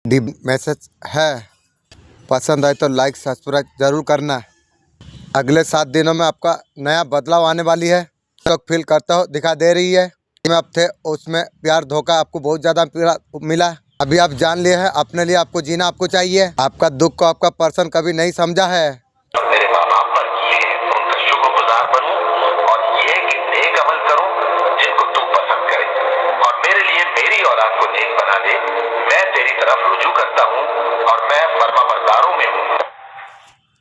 D message है। पसंद आए तो लाइक सब्सक्राइब जरूर करना। अगले 7 दिनों में आपका नया बदलाव आने वाली है। तो फील करता हो दिखा दे रही है में आप थे उसमें प्यार धोखा आपको बहुत ज़्यादा मिला। अभी आप जान लिए हैं अपने लिए आपको जीना आपको चाहिए। आपका दुख को आपका पर्सन कभी नहीं समझा है। मेरे माँ बाप पर किए उनका शुक्रगुजार बनूं और ये कि नेक अमल करूं जिनको तू पसंद करे और मेरे लिए मेरी औलाद को नेक बना दे। मैं तेरी तरफ रुजू करता हूं और मैं फरमाबरदारों में हूं।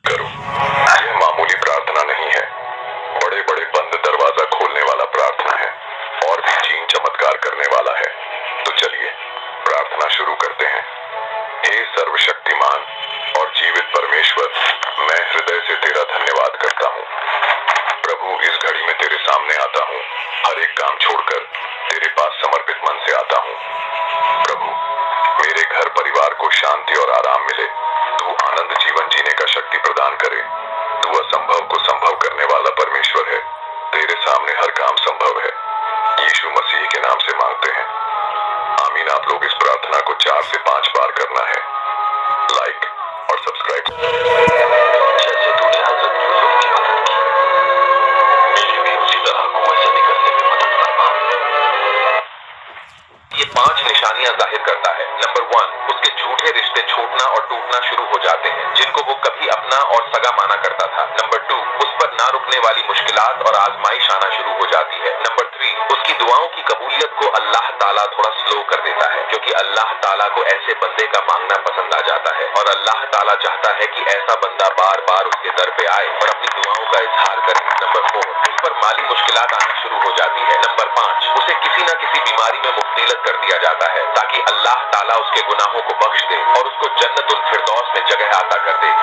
करो, यह मामूली प्रार्थना नहीं है, बड़े बड़े बंद दरवाजा खोलने वाला प्रार्थना है और भी जीन चमत्कार करने वाला है। तो चलिए प्रार्थना शुरू करते हैं। हे सर्वशक्तिमान और जीवित परमेश्वर, मैं हृदय से तेरा धन्यवाद करता हूँ। प्रभु, इस घड़ी में तेरे सामने आता हूँ, हर एक काम छोड़कर तेरे पास समर्पित मन से आता हूँ। प्रभु, मेरे घर परिवार को शांति और आराम मिले, तू आनंद जीवन जीने का शक्ति प्रदान करे। तू असंभव को संभव करने वाला परमेश्वर है, तेरे सामने हर काम संभव है। यीशु मसीह के नाम से मांगते हैं, आमीन। आप लोग इस प्रार्थना को 4 से 5 बार करना है। लाइक और सब्सक्राइब। जैसे तूने हजरत यूसुफ की मदद की, मेरी भी उसी तरह कुएं से निकलने में मदद फरमा। ये 5 निशानियां जाहिर करता है। नंबर 1, उसके झूठे रिश्ते छूटना और टूटना शुरू हो जाते हैं जिनको वो कभी अपना और सगा माना करता था। नंबर 2, उस पर ना रुकने वाली मुश्किलात और आजमाइश आना शुरू हो जाती है। नंबर 3, उसकी दुआओं की कबूलियत को अल्लाह ताला थोड़ा स्लो कर देता है क्योंकि अल्लाह ताला को ऐसे बंदे का मांगना पसंद आ जाता है और अल्लाह ताला चाहता है कि ऐसा बंदा बार बार उसके दर पे आए और अपनी दुआओं का इजहार करे। नंबर 4, उस पर माली मुश्किलात आनी शुरू हो जाती है। नंबर 5, उसे किसी न किसी बीमारी में मुब्तला कर दिया जाता है ताकि अल्लाह ताला उसके गुनाहों को बख्श दे और उसको जन्नतुल फिरदौस में जगह अता कर दे।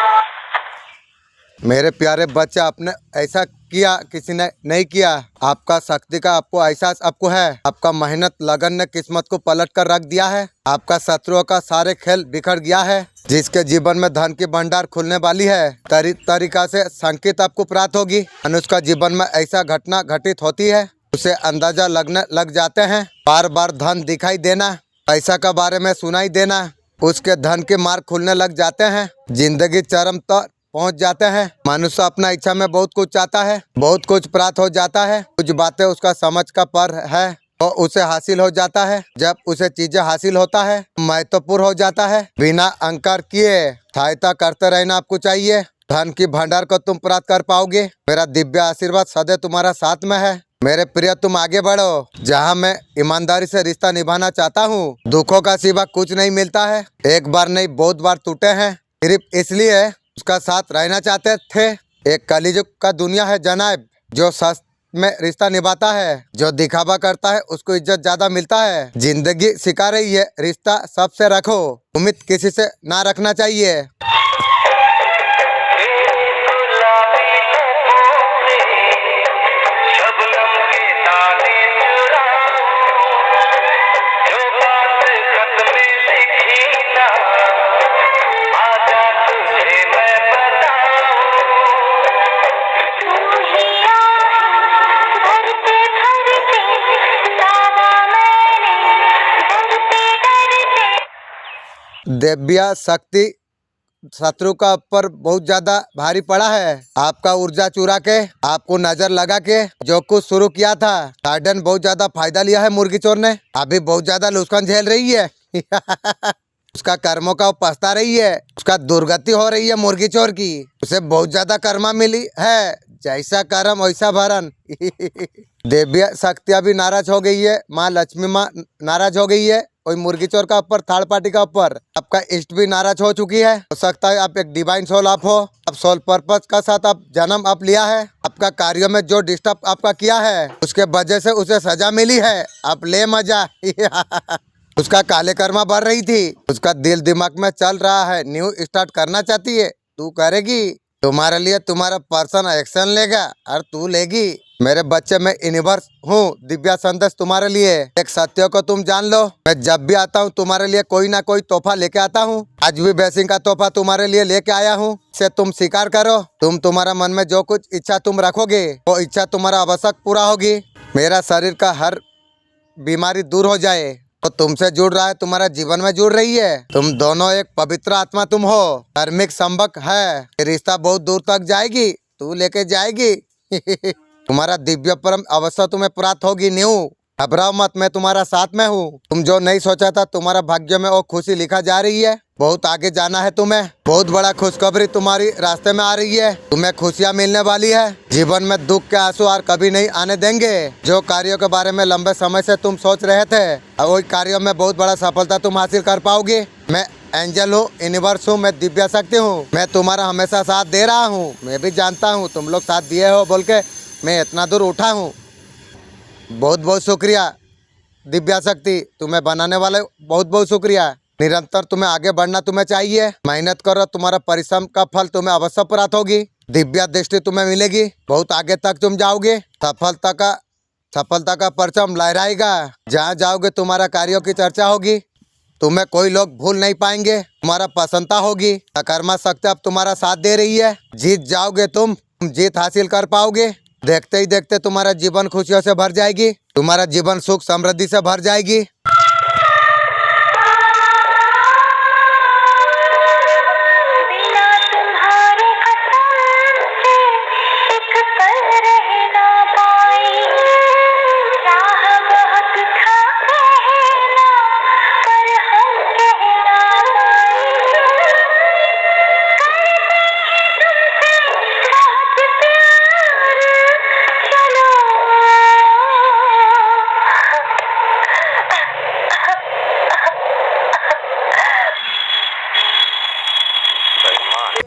मेरे प्यारे बच्चे, आपने ऐसा किया किसी ने नहीं किया। आपका शक्ति का आपको एहसास आपको है। आपका मेहनत लगन ने किस्मत को पलट कर रख दिया है। आपका शत्रुओं का सारे खेल बिखर गया है। जिसके जीवन में धन की भंडार खुलने वाली है, तरीका से संकेत आपको प्राप्त होगी। मनुष्य जीवन में ऐसा घटना घटित होती है, उसे अंदाजा लगने लग जाते हैं। बार बार धन दिखाई देना, पैसा का बारे में सुनाई देना, उसके धन के मार्ग खुलने लग जाते हैं। जिंदगी चरम तक पहुंच जाते हैं। मनुष्य अपना इच्छा में बहुत कुछ चाहता है, बहुत कुछ प्राप्त हो जाता है। कुछ बातें उसका समझ का पर है तो उसे हासिल हो जाता है। जब उसे चीजें हासिल होता है महत्वपूर्ण हो जाता है। बिना अहंकार किए सहायता करते रहना आपको चाहिए। धन की भंडार को तुम प्राप्त कर पाओगे। मेरा दिव्य आशीर्वाद सदैव तुम्हारा साथ में है। मेरे प्रिय, तुम आगे बढ़ो। जहाँ मैं ईमानदारी से रिश्ता निभाना चाहता हूँ, दुखों का सिवा कुछ नहीं मिलता है। एक बार नहीं बहुत बार टूटे हैं, सिर्फ इसलिए उसका साथ रहना चाहते थे। एक कलिजुग का दुनिया है जनाब, जो सच में रिश्ता निभाता है, जो दिखावा करता है उसको इज्जत ज्यादा मिलता है। जिंदगी सिखा रही है, रिश्ता सबसे रखो, उम्मीद किसी से ना रखना चाहिए। दिव्य शक्ति शत्रु का ऊपर बहुत ज्यादा भारी पड़ा है। आपका ऊर्जा चुरा के, आपको नजर लगा के जो कुछ शुरू किया था, गार्डन बहुत ज्यादा फायदा लिया है। मुर्गी चोर ने अभी बहुत ज्यादा नुकसान झेल रही है। उसका कर्मों का पछता रही है, उसका दुर्गति हो रही है मुर्गी चोर की। उसे बहुत ज्यादा कर्मा मिली है, जैसा कर्म वैसा भरण। दिव्य शक्ति अभी नाराज हो गई है। माँ लक्ष्मी माँ नाराज हो गई है। कोई मुर्गी चोर का ऊपर, थर्ड पार्टी का ऊपर। आपका इष्ट भी नाराज हो चुकी है। हो सकता है आप एक डिवाइन सोल आप हो। आप सोल पर्पस का साथ आप जन्म आप लिया है। आपका कार्यों में जो डिस्टर्ब आपका किया है, उसके वजह से उसे सजा मिली है। आप ले मजा। उसका काले कर्मा बढ़ रही थी, उसका दिल दिमाग में चल रहा है, न्यू स्टार्ट करना चाहती है। तू करेगी, तुम्हारे लिए तुम्हारा पर्सन एक्शन लेगा और तू लेगी। मेरे बच्चे, मैं यूनिवर्स हूँ। दिव्या संदेश तुम्हारे लिए। एक सत्य को तुम जान लो, मैं जब भी आता हूँ तुम्हारे लिए कोई ना कोई तोहफा लेके आता हूँ। आज भी ब्लेसिंग का तोहफा तुम्हारे लिए लेके आया हूँ। इसे तुम स्वीकार करो। तुम्हारा मन में जो कुछ इच्छा तुम रखोगे, वो इच्छा तुम्हारा आवश्यक पूरा होगी। मेरा शरीर का हर बीमारी दूर हो जाए तो तुमसे जुड़ रहा है, तुम्हारा जीवन में जुड़ रही है। तुम दोनों एक पवित्र आत्मा तुम हो, धार्मिक संबंध है, ये रिश्ता बहुत दूर तक जाएगी, तू लेके जाएगी। तुम्हारा दिव्य परम अवसर तुम्हें प्राप्त होगी। न्यू घबराओ मत, मैं तुम्हारा साथ में हूँ। तुम जो नहीं सोचा था तुम्हारा भाग्य में वो खुशी लिखा जा रही है। बहुत आगे जाना है तुम्हें, बहुत बड़ा खुशखबरी तुम्हारी रास्ते में आ रही है। तुम्हें खुशियाँ मिलने वाली है। जीवन में दुख के आंसू और कभी नहीं आने देंगे। जो कार्यों के बारे में लंबे समय से तुम सोच रहे थे, अब वही कार्यों में बहुत बड़ा सफलता तुम हासिल कर पाओगे। मैं एंजल हूँ, यूनिवर्स हूँ, मैं दिव्य शक्ति हूँ। मैं तुम्हारा हमेशा साथ दे रहा हूँ। मैं भी जानता हूँ तुम लोग साथ दिए हो बोल के मैं इतना दूर उठा हूँ। बहुत बहुत शुक्रिया दिव्या शक्ति, तुम्हें बनाने वाले बहुत बहुत शुक्रिया। निरंतर तुम्हें आगे बढ़ना तुम्हें चाहिए। मेहनत करो, तुम्हारा परिश्रम का फल तुम्हें अवश्य प्राप्त होगी। दिव्या दृष्टि तुम्हें मिलेगी, बहुत आगे तक तुम जाओगे। सफलता का परचम लहराएगा। जहाँ जाओगे तुम्हारा कार्यों की चर्चा होगी। तुम्हें कोई लोग भूल नहीं पाएंगे। तुम्हारा प्रसन्नता होगी। सकारात्मक शक्ति अब तुम्हारा साथ दे रही है। जीत जाओगे तुम जीत हासिल कर पाओगे। देखते ही देखते तुम्हारा जीवन खुशियों से भर जाएगी। तुम्हारा जीवन सुख समृद्धि से भर जाएगी। बिना तुम्हारे कसम से एक पल रह ना पाई। राह बहुत था कहना, पर हम कह ना पाए। करते हैं तुमसे बहुत प्यार, चलो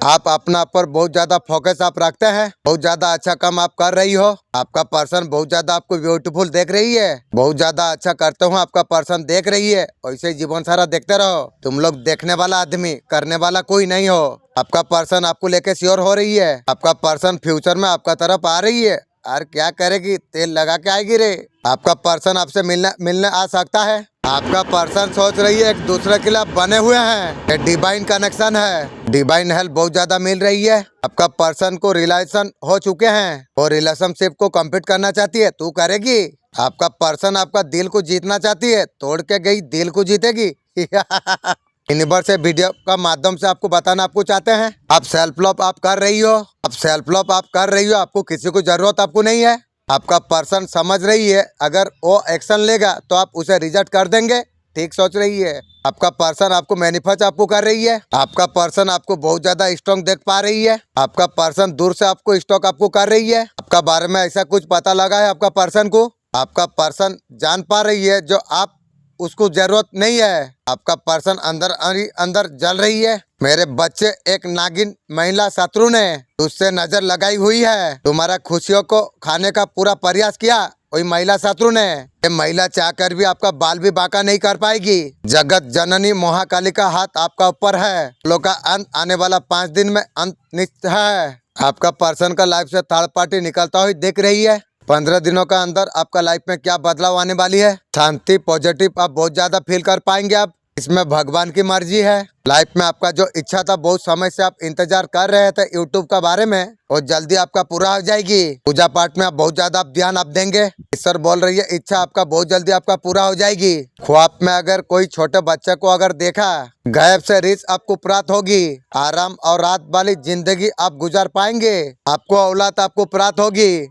आप अपना पर बहुत ज्यादा फोकस आप रखते हैं। बहुत ज्यादा अच्छा काम आप कर रही हो। आपका पर्सन बहुत ज्यादा आपको ब्यूटीफुल देख रही है। बहुत ज्यादा अच्छा करते हो आपका पर्सन देख रही है। ऐसे ही जीवन सारा देखते रहो। तुम लोग देखने वाला आदमी, करने वाला कोई नहीं हो। आपका पर्सन आपको लेके श्योर हो रही है। आपका पर्सन फ्यूचर में आपका तरफ आ रही है। और क्या करेगी, तेल लगा के आएगी रे। आपका पर्सन आपसे मिलने आ सकता है। आपका पर्सन सोच रही है एक दूसरे के लिए बने हुए हैं। ये डिवाइन कनेक्शन है। डिवाइन हेल्प बहुत ज्यादा मिल रही है। आपका पर्सन को रिलेशन हो चुके हैं और रिलेशनशिप को कंप्लीट करना चाहती है। तू करेगी। आपका पर्सन आपका दिल को जीतना चाहती है। तोड़ के गई दिल को जीतेगी। यूनिवर्स से वीडियो का माध्यम से आपको बताना आपको चाहते हैं। आप सेल्फ लव आप कर रही हो। आप सेल्फ लव आप कर रही हो। आपको किसी को जरूरत आपको नहीं है। आपका पर्सन समझ रही है अगर वो एक्शन लेगा तो आप उसे रिजेक्ट कर देंगे। ठीक सोच रही है। आपका पर्सन आपको मैनिफेस्ट आपको कर रही है। आपका पर्सन आपको बहुत ज्यादा स्ट्रॉन्ग देख पा रही है। आपका पर्सन दूर से आपको स्टॉक आपको कर रही है। आपका बारे में ऐसा कुछ पता लगा है आपका पर्सन को। आपका पर्सन जान पा रही है जो आप उसको जरूरत नहीं है। आपका पर्सन अंदर जल रही है। मेरे बच्चे, एक नागिन महिला शत्रु ने उससे नजर लगाई हुई है। तुम्हारा खुशियों को खाने का पूरा प्रयास किया वही महिला शत्रु ने। ये महिला चाहकर भी आपका बाल भी बांका नहीं कर पाएगी। जगत जननी महाकाली का हाथ आपका ऊपर है। लोग का अंत आने वाला 5 दिन में अंत निश्चित है। आपका पर्सन का लाइफ से थर्ड पार्टी निकलता हुई दिख रही है। 15 दिनों का अंदर आपका लाइफ में क्या बदलाव आने वाली है। शांति पॉजिटिव आप बहुत ज्यादा फील कर पाएंगे। आप इसमें भगवान की मर्जी है। लाइफ में आपका जो इच्छा था, बहुत समय से आप इंतजार कर रहे थे यूट्यूब का बारे में, और जल्दी आपका पूरा हो जाएगी। पूजा पाठ में आप बहुत ज्यादा आप ध्यान आप देंगे। ईश्वर बोल रही है इच्छा आपका बहुत जल्दी आपका पूरा हो जाएगी। ख्वाब में अगर कोई छोटे बच्चे को अगर देखा, गायब से रिच आपको प्राप्त होगी। आराम और रात वाली जिंदगी आप गुजार पाएंगे। आपको औलाद आपको प्राप्त होगी।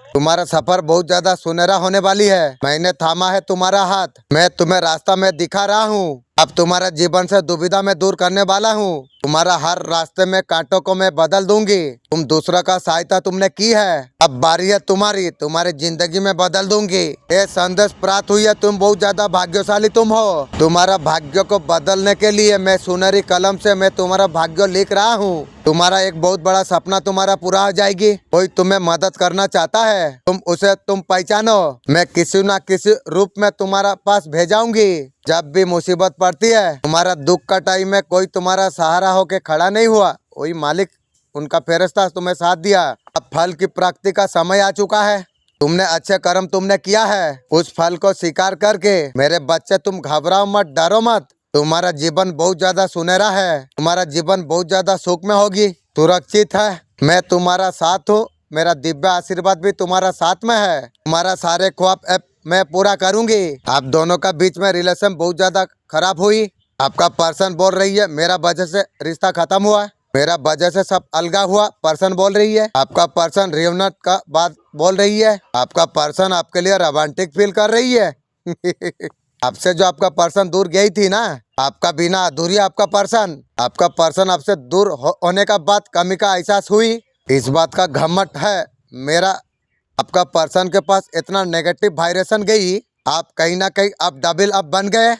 तुम्हारा सफर बहुत ज्यादा सुनहरा होने वाली है। मैंने थामा है तुम्हारा हाथ। मैं तुम्हें रास्ता में दिखा रहा हूँ। अब तुम्हारा जीवन से दुविधा में दूर करने वाला हूँ। तुम्हारा हर रास्ते में कांटों को मैं बदल दूंगी। तुम दूसरा का सहायता तुमने की है, अब बारी है तुम्हारी। तुम्हारी जिंदगी में बदल दूंगी। ये संदेश प्राप्त हुई है। तुम बहुत ज्यादा भाग्यशाली तुम हो। तुम्हारा भाग्य को बदलने के लिए मैं सुनहरी कलम से मैं तुम्हारा भाग्य लिख रहा हूँ। तुम्हारा एक बहुत बड़ा सपना तुम्हारा पूरा हो जाएगी। कोई तुम्हें मदद करना चाहता है, तुम पहचानो। मैं किसी न किसी रूप में तुम्हारा पास भेजाऊंगी। जब भी मुसीबत पड़ती है, तुम्हारा दुख का टाइम में कोई तुम्हारा सहारा होके खड़ा नहीं हुआ, वही मालिक उनका फेरिस्ता तुम्हें साथ दिया। अब फल की प्राप्ति का समय आ चुका है। तुमने अच्छे कर्म तुमने किया है, उस फल को स्वीकार करके मेरे बच्चे तुम घबराओ मत, डरो मत। तुम्हारा जीवन बहुत ज्यादा सुनहरा है। तुम्हारा जीवन बहुत ज्यादा सुख में होगी। सुरक्षित है। मैं तुम्हारा साथ हूँ। मेरा दिव्य आशीर्वाद भी तुम्हारा साथ में है। तुम्हारा सारे ख्वाब अब मैं पूरा करूंगी। आप दोनों का बीच में रिलेशन बहुत ज्यादा खराब हुई। आपका पर्सन बोल रही है मेरा वजह से रिश्ता खत्म हुआ, मेरा वजह से सब अलगा हुआ। पर्सन बोल रही है। आपका पर्सन रियूनियन का बात बोल रही है। आपका पर्सन आपके लिए रोमांटिक फील कर रही है। आपसे जो आपका पर्सन दूर गई थी ना, आपका बिना अधूरी आपका पर्सन आपसे दूर होने का बात कमी का एहसास हुई। इस बात का घमंड है मेरा। आपका पर्सन के पास इतना नेगेटिव वाइब्रेशन गई, आप कहीं ना कहीं आप डबल अप बन गए।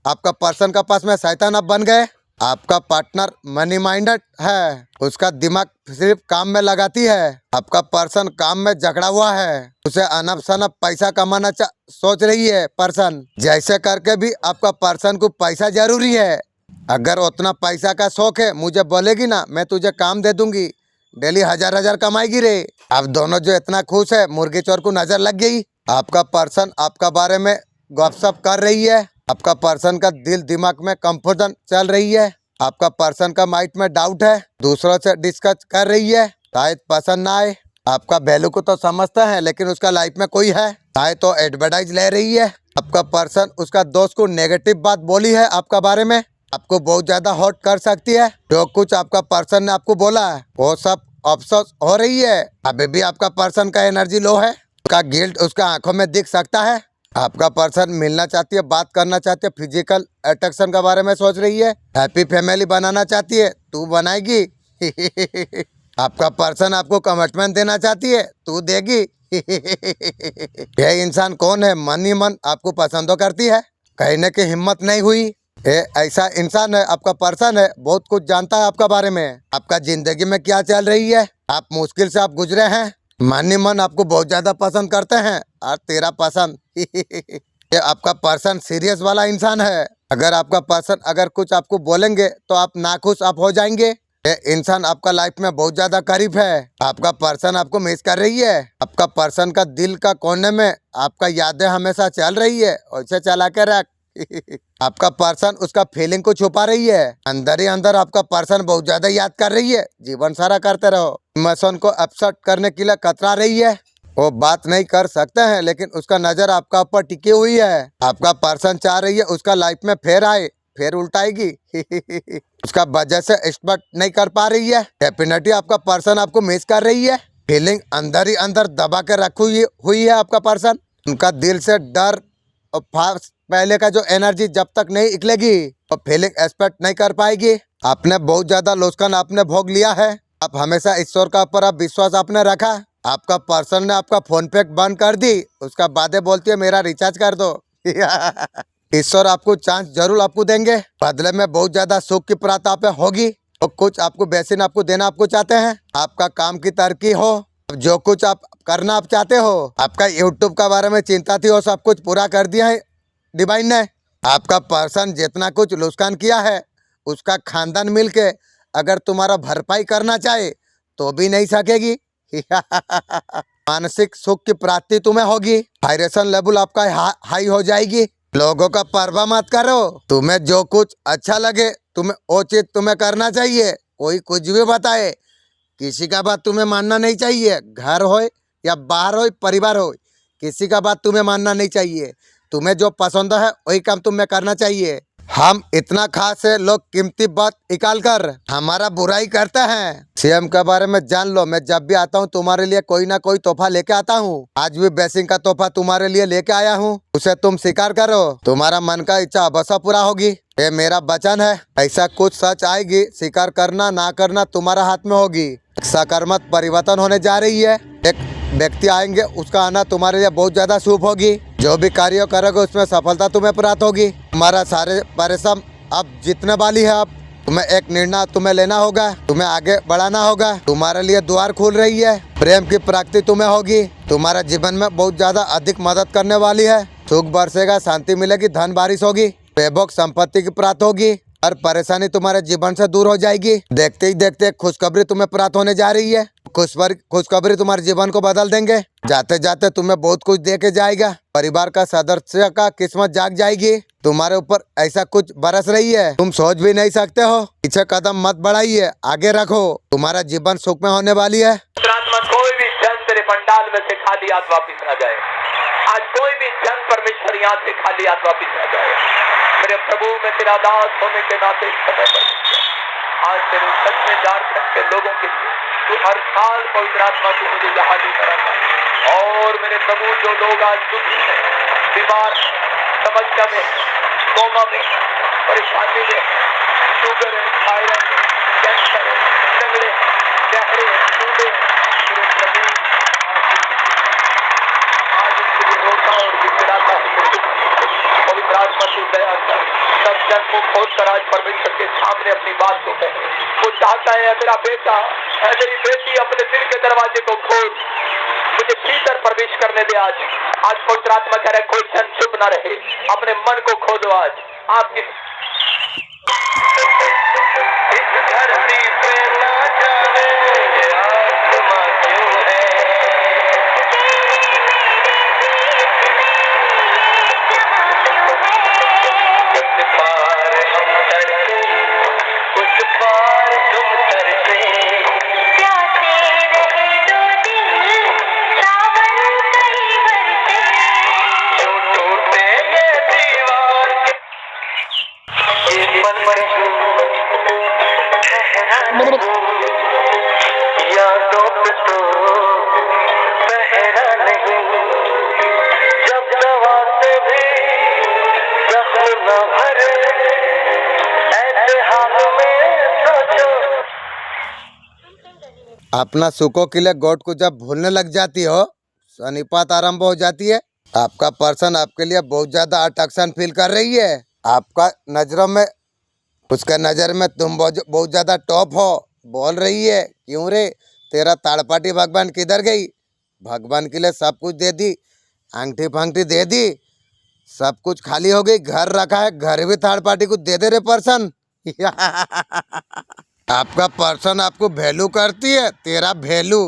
आपका पर्सन का पास में शैतान अब बन गए। आपका पार्टनर मनी माइंडेड है, उसका दिमाग सिर्फ काम में लगाती है। आपका पर्सन काम में जकड़ा हुआ है, उसे अनब शनब पैसा कमाना सोच रही है। पर्सन जैसे करके भी आपका पर्सन को पैसा जरूरी है। अगर उतना पैसा का शौक है मुझे बोलेगी ना, मैं तुझे काम दे दूंगी, डेली 1000 कमाएगी रे। आप दोनों जो इतना खुश है, मुर्गी चोर को नजर लग गई। आपका पर्सन आपका बारे में गपशप कर रही है। आपका पर्सन का दिल दिमाग में कंफ्यूजन चल रही है। आपका पर्सन का माइंड में डाउट है, दूसरों से डिस्कस कर रही है। शायद पसंद ना आए। आपका वैल्यू को तो समझता है लेकिन उसका लाइफ में कोई है, शायद तो एडवर्टाइज ले रही है। आपका पर्सन उसका दोस्त को नेगेटिव बात बोली है आपका बारे में, आपको बहुत ज्यादा हॉट कर सकती है। जो कुछ आपका पर्सन ने आपको बोला है वो सब अफसोस हो रही है। अभी भी आपका पर्सन का एनर्जी लो है, उसका गिल्ट उसका आंखों में दिख सकता है। आपका पर्सन मिलना चाहती है, बात करना चाहती है, फिजिकल अट्रैक्शन के बारे में सोच रही है, हैप्पी फैमिली बनाना चाहती है, तू बनाएगी। आपका पर्सन आपको कमिटमेंट देना चाहती है, तू देगी। ये इंसान कौन है? मन ही मन आपको पसंद करती है, कहने की हिम्मत नहीं हुई। ये ऐसा इंसान है, आपका पर्सन है, बहुत कुछ जानता है आपका बारे में, आपका जिंदगी में क्या चल रही है, आप मुश्किल से आप गुजरे हैं। मन ही मन आपको बहुत ज्यादा पसंद करते हैं। और तेरा पसंद ये आपका पर्सन सीरियस वाला इंसान है। अगर आपका पर्सन अगर कुछ आपको बोलेंगे तो आप नाखुश आप हो जाएंगे। ये इंसान आपका लाइफ में बहुत ज्यादा करीब है। आपका पर्सन आपको मिस कर रही है। आपका पर्सन का दिल का कोने में आपका यादें हमेशा चल रही है, वैसे चला के रख। आपका पर्सन उसका फीलिंग को छुपा रही है, अंदर ही अंदर आपका पर्सन बहुत ज्यादा याद कर रही है। जीवन सारा करते रहो, इमोशन को अपसेट करने के लिए कतरा रही है। वो बात नहीं कर सकते हैं लेकिन उसका नजर आपका ऊपर टिकी हुई है। आपका पर्सन चाह रही है उसका लाइफ में फेर आए, फेर उल्टाएगी। उसका वजह से एक्सपेक्ट नहीं कर पा रही है। डेफिनेटली आपका पर्सन आपको मिस कर रही है। फीलिंग अंदर ही अंदर दबा के रखी हुई है आपका पर्सन। उनका दिल से डर और पहले का जो एनर्जी जब तक नहीं निकलेगी तो फीलिंग एक्सपेक्ट नहीं कर पाएगी। आपने बहुत ज्यादा नुकसान आपने भोग लिया है। आप हमेशा ईश्वर का ऊपर आप विश्वास आपने रखा। आपका पर्सन ने आपका फोन पे बंद कर दी, उसका बातें बोलती है मेरा रिचार्ज कर दो। ईश्वर आपको चांस जरूर आपको देंगे, बदले में बहुत ज्यादा सुख की प्राप्ति आप होगी। तो कुछ आपको बेसिन आपको देना आपको चाहते हैं, आपका काम की तरक्की हो, जो कुछ आप करना आप चाहते हो। आपका यूट्यूब का बारे में चिंता थी वो सब कुछ पूरा कर दिया है डिवाइन ने। आपका पर्सन जितना कुछ नुकसान किया है उसका खानदान मिलके अगर तुम्हारा भरपाई करना चाहे तो भी नहीं सकेगी। मानसिक सुख की प्राप्ति तुम्हें होगी, वाइब्रेशन लेवल आपका हाई हो जाएगी। लोगों का परवाह मत करो, तुम्हें जो कुछ अच्छा लगे तुम्हें वो चीज तुम्हें करना चाहिए। कोई कुछ भी बताए, किसी का बात तुम्हें मानना नहीं चाहिए। घर हो या बाहर हो, परिवार हो, किसी का बात तुम्हें मानना नहीं चाहिए। तुम्हें जो पसंद है वही काम तुम्हें करना चाहिए। हम इतना खास है, लोग कीमती बात निकाल कर हमारा बुराई करते हैं। सीएम के बारे में जान लो, मैं जब भी आता हूँ तुम्हारे लिए कोई ना कोई तोहफा लेके आता हूँ। आज भी बेसिंग का तोहफा तुम्हारे लिए लेके आया हूँ, उसे तुम स्वीकार करो, तुम्हारा मन का इच्छा अवश्य पूरा होगी। ये मेरा वचन है। ऐसा कुछ सच आएगी, स्वीकार करना ना करना तुम्हारा हाथ में होगी। सकारात्मक परिवर्तन होने जा रही है। एक व्यक्ति आएंगे, उसका आना तुम्हारे लिए बहुत ज्यादा शुभ होगी। जो भी कार्य करोगे उसमें सफलता तुम्हें प्राप्त होगी। तुम्हारा सारे परिश्रम अब जीतने वाली है। अब तुम्हें एक निर्णय तुम्हें लेना होगा, तुम्हें आगे बढ़ाना होगा। तुम्हारे लिए द्वार खुल रही है, प्रेम की प्राप्ति तुम्हें होगी। तुम्हारा जीवन में बहुत ज्यादा अधिक मदद करने वाली है। सुख बरसेगा, शांति मिलेगी, धन बारिश होगी, वैभव संपत्ति की प्राप्त होगी। हर परेशानी तुम्हारे जीवन से दूर हो जाएगी। देखते ही देखते खुशखबरी तुम्हें प्राप्त होने जा रही है। खुशखबरी तुम्हारे जीवन को बदल देंगे। जाते जाते तुम्हें बहुत कुछ दे के जाएगा। परिवार का सदस्य का किस्मत जाग जाएगी। तुम्हारे ऊपर ऐसा कुछ बरस रही है, तुम सोच भी नहीं सकते हो। पीछे कदम मत बढ़ाइए, आगे रखो। तुम्हारा जीवन सुख में होने वाली है। में कोई भी जन तेरे पंडाल में से खाली हाथ वापिस ना जाए। आज कोई भी जन परमेश्वर यहाँ से खाली हाथ वापिस ना जाए। मेरे प्रभु, में तेरा दास होने के नाते समय पर आज तेरे सच में झारखंड के लोगों के लिए तू हर साल पवित्र आत्मा तू मुझे यहाँ लेकर आता है। और मेरे प्रभु, जो लोग आज दुखी हैं, बीमार, समस्या में, कोमा में, परेशानी में, शुगर है, थायराइड है, कैंसर है, लंगड़े, चेहरे, टूटे, मेरे प्रभु आज उनके लिए रोता और गिड़गिड़ाता है। पवित्र आत्मा तू दया कर, सब जन को खोल कर आज परमेश्वर के सामने अपनी बात को कहे। वो चाहता है मेरा बेटा है, मेरी बेटी, अपने दिल के दरवाजे को खोल, मुझे भीतर प्रवेश करने दे। आज पवित्र आत्मा कह रहा है कोई जन चुप ना रहे, अपने मन को खोलो। आज आपकी इस धरती पे ना जाने आत्मा क्यों है, कुछ पार हम तरसे, कुछ पार तुम तरसे, प्यासे रहे दो दिल, सावन कहीं बरसे, जो टूटे ये दीवार ये पल में यादों पे तो पहरा नहीं, जब दवा से भी जख्म न भरे, ऐसे हाल में सोचो। अपना सुखों के लिए गॉड को जब भूलने लग जाती हो, शनिपात आरंभ हो जाती है। आपका पर्सन आपके लिए बहुत ज्यादा अट्रैक्शन फील कर रही है। आपका नजरों में, उसका नजर में तुम बहुत ज्यादा टॉप हो। बोल रही है क्यों रे, तेरा ताड़पाटी भगवान किधर गई? भगवान के लिए सब कुछ दे दी, अंगठी फंगठी दे दी, सब कुछ खाली हो गई, घर रखा है, घर भी थर्ड पार्टी को दे दे रे पर्सन। आपका पर्सन आपको वैल्यू करती है, तेरा वैल्यू।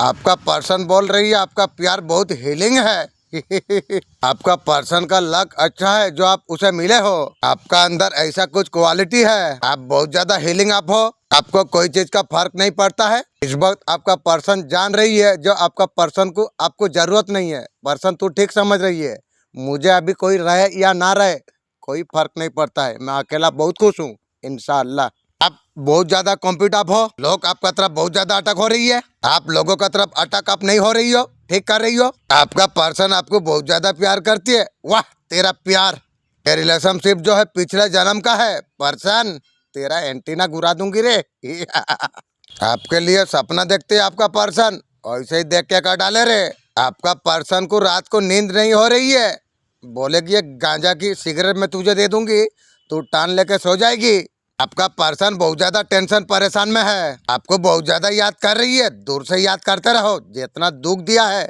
आपका पर्सन बोल रही है आपका प्यार बहुत हीलिंग है। आपका पर्सन का लक अच्छा है जो आप उसे मिले हो। आपका अंदर ऐसा कुछ क्वालिटी है, आप बहुत ज्यादा हीलिंग आप हो। आपको कोई चीज का फर्क नहीं पड़ता है। इस वक्त आपका पर्सन जान रही है जो आपका पर्सन को आपको जरूरत नहीं है। पर्सन तू ठीक समझ रही है, मुझे अभी कोई रहे या ना रहे कोई फर्क नहीं पड़ता है, मैं अकेला बहुत खुश हूँ इंशाल्लाह। आप बहुत ज्यादा कॉम्पिटिटिव हो, लोग आपका तरफ बहुत ज्यादा अटक हो रही है, आप लोगों का तरफ अटक आप नहीं हो रही हो, ठीक कर रही हो। आपका पर्सन आपको बहुत ज्यादा प्यार करती है। वाह तेरा प्यार, ये रिलेशनशिप जो है पिछले जन्म का है। पर्सन तेरा एंटीना गुरा दूंगी रे। आपके लिए सपना देखते है आपका पर्सन, ऐसे ही देख के कर डाले रे। आपका पर्सन को रात को नींद नहीं हो रही है, बोलेगी ये गांजा की सिगरेट में तुझे दे दूंगी, तू टान लेके सो जाएगी। आपका पर्सन बहुत ज्यादा टेंशन परेशान में है, आपको बहुत ज्यादा याद कर रही है। दूर से याद करते रहो, जितना दुख दिया है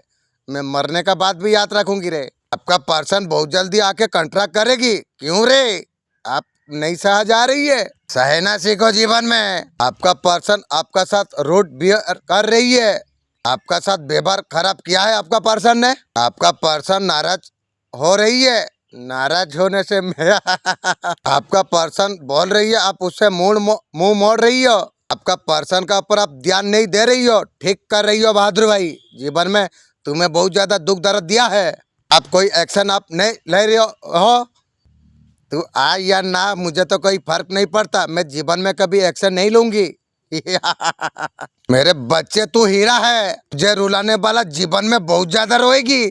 मैं मरने का बाद भी याद रखूंगी रे। आपका पर्सन बहुत जल्दी आके कॉन्ट्रैक्ट करेगी। क्यों रे, आप नहीं सह जा रही है? सहना सीखो जीवन में। आपका पर्सन आपका साथ रूड बिहेव कर रही है, आपका साथ व्यवहार खराब किया है आपका पर्सन ने। आपका पर्सन नाराज हो रही है, नाराज होने से आपका पर्सन बोल रही है आप उससे मुंह मोड़ रही हो। आपका पर्सन का ऊपर आप ध्यान नहीं दे रही हो, ठीक कर रही हो बहादुर भाई। जीवन में तुम्हें बहुत ज्यादा दुख दर्द दिया है, आप कोई एक्शन आप नहीं ले रहे हो। तू आ या ना मुझे तो कोई फर्क नहीं पड़ता, मैं जीवन में कभी एक्शन नहीं लूंगी। मेरे बच्चे तू हीरा है, तुझे रुलाने वाला जीवन में बहुत ज्यादा रोएगी।